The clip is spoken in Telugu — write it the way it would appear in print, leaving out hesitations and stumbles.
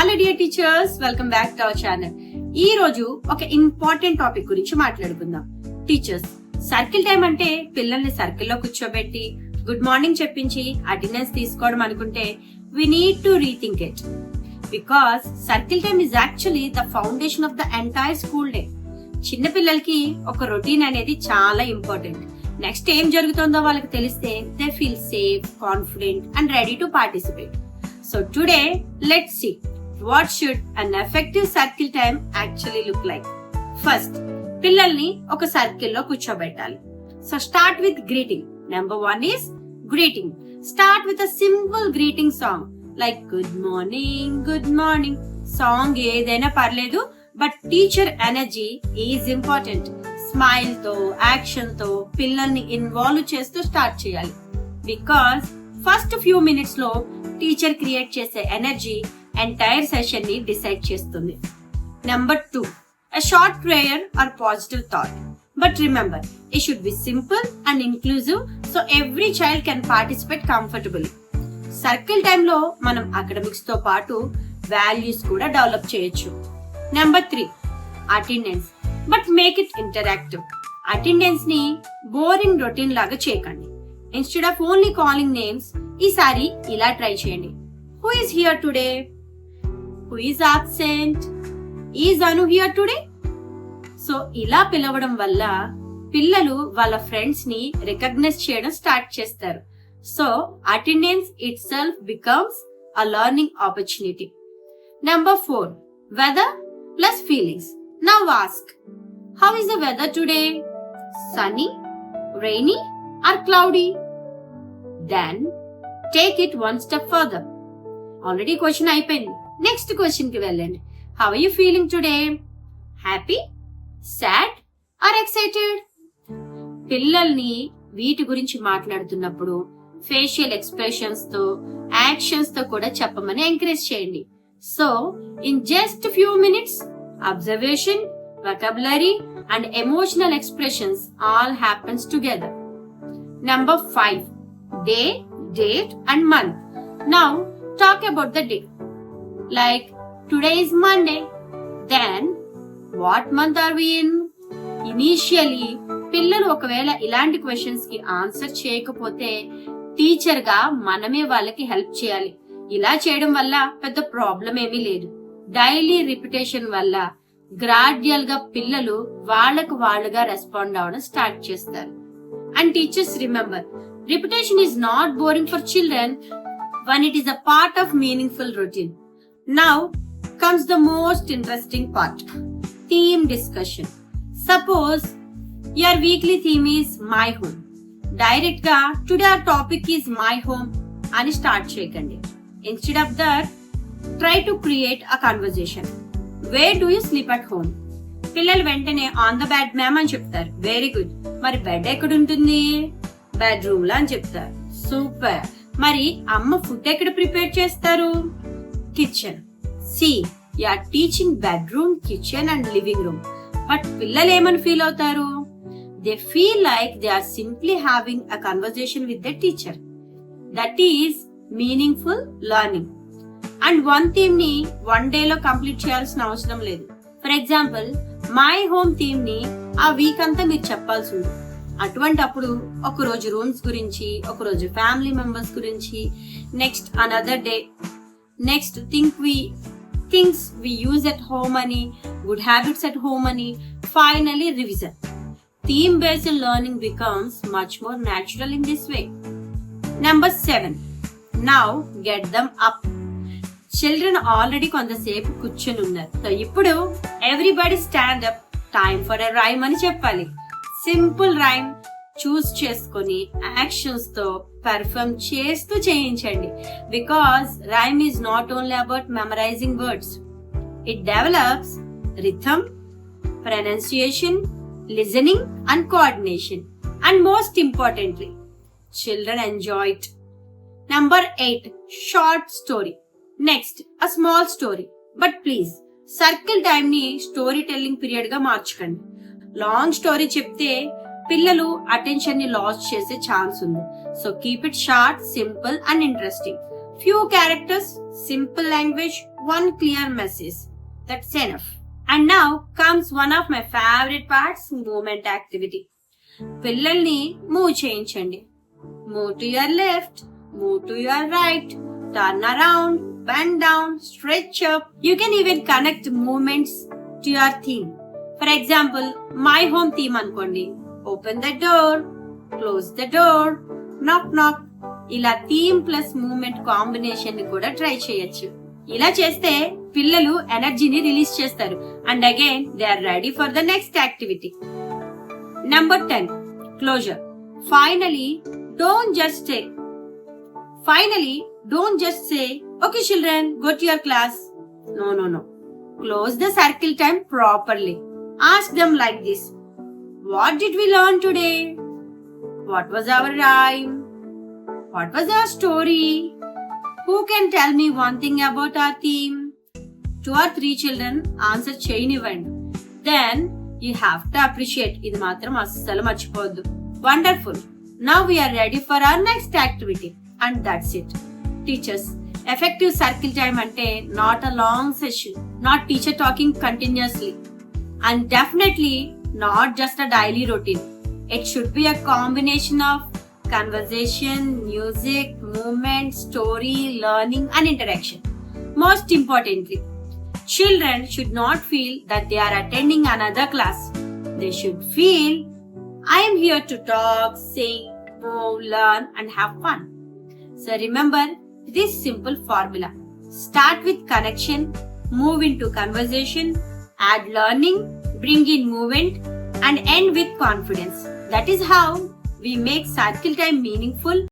Hello dear teachers, welcome back to our channel. ఈ రోజు ఒక ఇంపార్టెంట్ టాపిక్ గురించి మాట్లాడుకుందాం. టీచర్స్, సర్కిల్ టైం అంటే పిల్లల్ని సర్కిల్లో కూర్చోబెట్టి గుడ్ మార్నింగ్ చెప్పించి అటెండెన్స్ తీసుకోవడం అనుకుంటే we need to rethink it, because circle time is actually the foundation of the entire school day. చిన్న పిల్లలకి ఒక రొటీన్ అనేది చాలా ఇంపార్టెంట్. నెక్స్ట్ ఏం జరుగుతుందో వాళ్ళకి తెలిస్తే they feel safe, confident and ready to participate. So today let's see what should an effective circle time actually look like. First, పిల్లల్ని ఒక సర్కిల్ లో కూర్చోబెట్టాలి. So start with greeting. Number 1 is greeting. Start with a simple greeting song like good morning. Song ఏదైనా పర్లేదు, but teacher energy is important. Smile తో, యాక్షన్ తో పిల్లల్ని ఇన్వాల్వ్ చేస్తూ స్టార్ట్ చేయాలి. బికాస్ ఫస్ట్ ఫ్యూ మినిట్స్ లో టీచర్ క్రియేట్ చేసే ఎనర్జీ ఎంటైర్ సెషన్ ని డిసైడ్ చేస్తుంది. Number 2, a short prayer or positive thought. But remember, it should be simple and inclusive so every child can participate comfortably. Circle time లో మనం అకాడమిక్స్ తో పాటు వాల్యూస్ కూడా డెవలప్ చేయొచ్చు. Number 3, attendance. But make it interactive. Attendance ని బోరింగ్ రొటీన్ లాగా చేయకండి. Instead of only calling names, ఈసారి ఇలా ట్రై చేయండి. Who is here today? Who is absent? Is Anu here today? So ఇలా పిలవడం వల్ల పిల్లలు వాళ్ళ ఫ్రెండ్స్ ని రికగ్నైజ్ చేయడం స్టార్ట్ చేస్తారు. So attendance itself becomes a learning opportunity. Number 4, weather plus feelings. Now ask, how is the weather today? Sunny, rainy or cloudy? Then take it one step further. Already question అయిపోయింది, నెక్స్ట్ క్వశ్చన్ కి వెళ్ళండి. How are you feeling today? Happy, sad or excited? పిల్లల్ని వీటి గురించి మాట్లాడుతున్నప్పుడు ఫేషియల్ ఎక్స్ప్రెషన్స్ తో, యాక్షన్స్ తో కూడా చెప్పమని ఎంకరేజ్ చేయండి. So in just few minutes, observation, vocabulary and emotional expressions all happens together. Number 5, day, date and month. Now talk about the day. Like today is Monday. Then what month are we in? Initially పిల్లలు ఒకవేళ ఇలాంటి క్వశ్చన్స్ కి ఆన్సర్ చేయకపోతే టీచర్ గా మనమే వాళ్ళకి హెల్ప్ చేయాలి. ఇలా చేయడం వల్ల పెద్ద ప్రాబ్లం ఏమీ లేదు. డైలీ రిపిటేషన్ వల్ల గ్రాడ్యువల్ గా పిల్లలు వాళ్ళకు వాళ్ళుగా రెస్పాండ్ అవడం స్టార్ట్ చేస్తారు. And teachers remember, repetition is not boring for children when it is a part of meaningful routine. Now comes the most interesting part, theme discussion. Suppose your weekly theme is my home. Direct ga today our topic is my home ani start cheyakandi. Instead of that, try to create a conversation. Where do you sleep at home? పిల్లలు వెంటనే ఆన్ ద బెడ్ మ్యామ్ అని చెప్తారు. Very good. మరి బెడ్ ఎక్కడ ఉంటుంది? బెడ్రూమ్ లో అని చెప్తారు. సూపర్. మరి అమ్మ ఫుడ్ ఎక్కడ ప్రిపేర్ చేస్తారు? Kitchen. See, you are teaching bedroom, kitchen and living room. But పిల్లలు ఏమని ఫీల్ అవుతారు? They feel like they are simply having a conversation with the teacher. That is meaningful learning. And one theme ని వన్ డే లో కంప్లీట్ చేయాల్సిన అవసరం లేదు. For example, my home theme ని ఆ వీక్ అంతా మీరు చెప్పాల్సి ఉంది. అటువంటి అప్పుడు ఒక రోజు రూమ్స్ గురించి, ఒక రోజు ఫ్యామిలీ మెంబర్స్ గురించి, next another day next things we use at home అని, గుడ్ హ్యాబిట్స్ ఎట్ హోమ్ అని, finally revision. Theme based learning becomes much more natural in this way. Number 7, now get them up. Children already కొంతసేపు కూర్చొని ఉన్నారు. సో ఇప్పుడు everybody stand up, time for a rhyme అని చెప్పాలి. సింపుల్ రైమ్ చూస్ చేసుకొని యాక్షన్స్ తో పెర్ఫార్మ్ చేస్తూ చేయించండి. Because rhyme is not only about memorising words. It develops rhythm, pronunciation, listening and coordination. And most importantly, children enjoy it. Number 8, short story. Next, a small story. But please, circle time ni storytelling period ga మార్చకండి. లాంగ్ స్టోరీ చెప్తే పిల్లలు అటెన్షన్ ని లాస్ చేసే ఛాన్స్ ఉంది. So keep it short, simple and interesting. Few characters, simple language, one clear message. That's enough. And now comes one of my favorite parts, movement activity. పిల్లల్ని మూవ్ చేయించండి. Move to your left, move to your right, turn around, bend down, stretch up. You can even connect movements to your theme. For example, my home theme అనుకోండి. Open the door, close the door, knock knock. ఇలా థీమ్ ప్లస్ మూవ్మెంట్ కాంబినేషన్ ని కూడా ట్రై చేయొచ్చు. ఇలా చేస్తే పిల్లలు ఎనర్జీని రిలీజ్ చేస్తారు. And again they are ready for the next activity. Number 10, closure. Finally, don't just say, okay children, go to your class. No. Close the circle time properly. Ask them like this. What did we learn today? What was our rhyme? What was our story? Who can tell me one thing about our theme? 2 or 3 children answer చేయనివ్వండి. Then you have to appreciate. ఇది మాత్రం అస్సలు మర్చిపోవద్దు. Wonderful. Now we are ready for our next activity. And that's it. Teachers, effective circle time అంటే not a long session, not teacher talking continuously, and definitely not just a daily routine. It should be a combination of conversation, music, movement, story, learning and interaction. Most importantly, children should not feel that they are attending another class. They should feel, I am here to talk, sing, move, learn and have fun. So remember this simple formula. Start with connection, move into conversation, add learning, bring in movement and end with confidence. That is how we make circle time meaningful